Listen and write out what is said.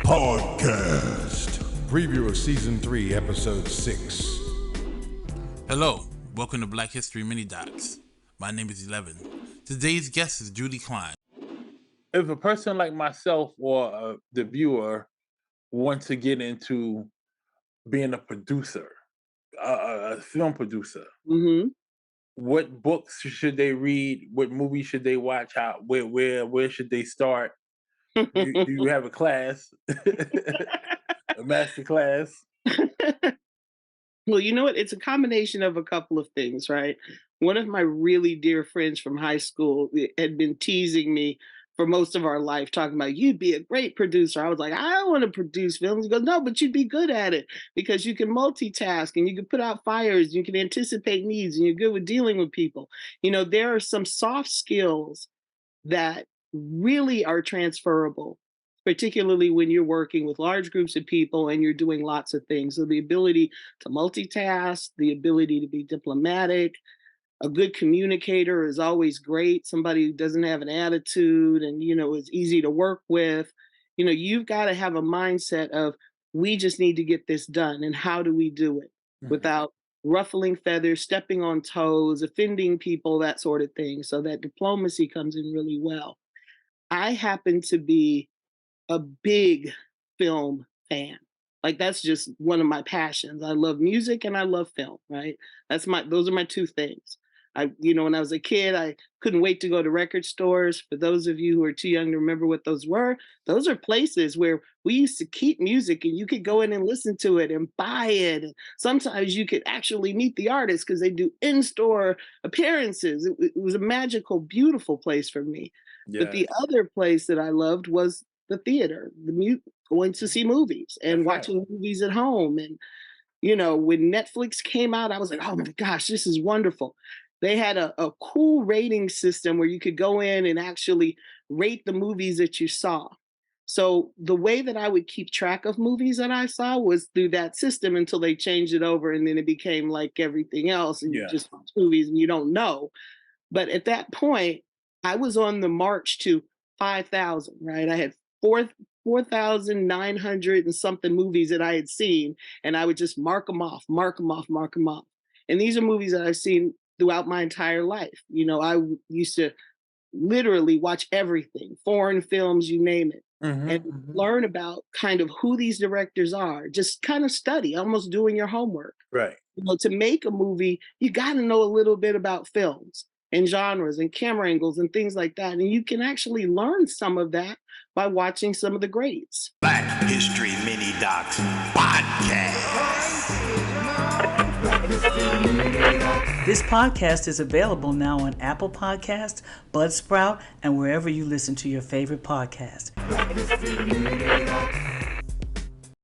Podcast. Preview of Season 3, Episode 6. Hello, welcome to Black History Mini Docs. My name is 11. Today's guest is Judy Klein. If a person like myself or the viewer wants to get into being a producer, a film producer, what books should they read? What movies should they watch? Where should they start? Do you have a class, a master class? Well, you know what? It's a combination of a couple of things, right? One of my really dear friends from high school had been teasing me for most of our life, talking about, you'd be a great producer. I was like, I don't want to produce films. He goes, no, but you'd be good at it because you can multitask and you can put out fires, you can anticipate needs, and you're good with dealing with people. You know, there are some soft skills that really are transferable, particularly when you're working with large groups of people and you're doing lots of things. So the ability to multitask, the ability to be diplomatic, a good communicator is always great. Somebody who doesn't have an attitude and, you know, is easy to work with. You know, you've got to have a mindset of, we just need to get this done. And how do we do it without ruffling feathers, stepping on toes, offending people, that sort of thing. So that diplomacy comes in really well. I happen to be a big film fan. Like, that's just one of my passions. I love music and I love film, right? Those are my two things. When I was a kid, I couldn't wait to go to record stores. For those of you who are too young to remember what those were, those are places where we used to keep music and you could go in and listen to it and buy it. And sometimes you could actually meet the artists because they do in-store appearances. It was a magical, beautiful place for me. Yeah. But the other place that I loved was the theater, going to see movies and watching movies at home. And, you know, when Netflix came out, I was like, oh my gosh, this is wonderful. They had a cool rating system where you could go in and actually rate the movies that you saw. So the way that I would keep track of movies that I saw was through that system until they changed it over. And then it became like everything else. And you just watch movies and you don't know. But at that point, I was on the march to 5,000, right? I had 4,900 and something movies that I had seen, and I would just mark them off. And these are movies that I've seen throughout my entire life. You know, I used to literally watch everything, foreign films, you name it, and learn about kind of who these directors are, just kind of study, almost doing your homework. Right. You know, to make a movie, you got to know a little bit about films and genres and camera angles and things like that. And you can actually learn some of that by watching some of the greats. Black History Mini Docs Podcast. This podcast is available now on Apple Podcasts, Buzzsprout, and wherever you listen to your favorite podcast.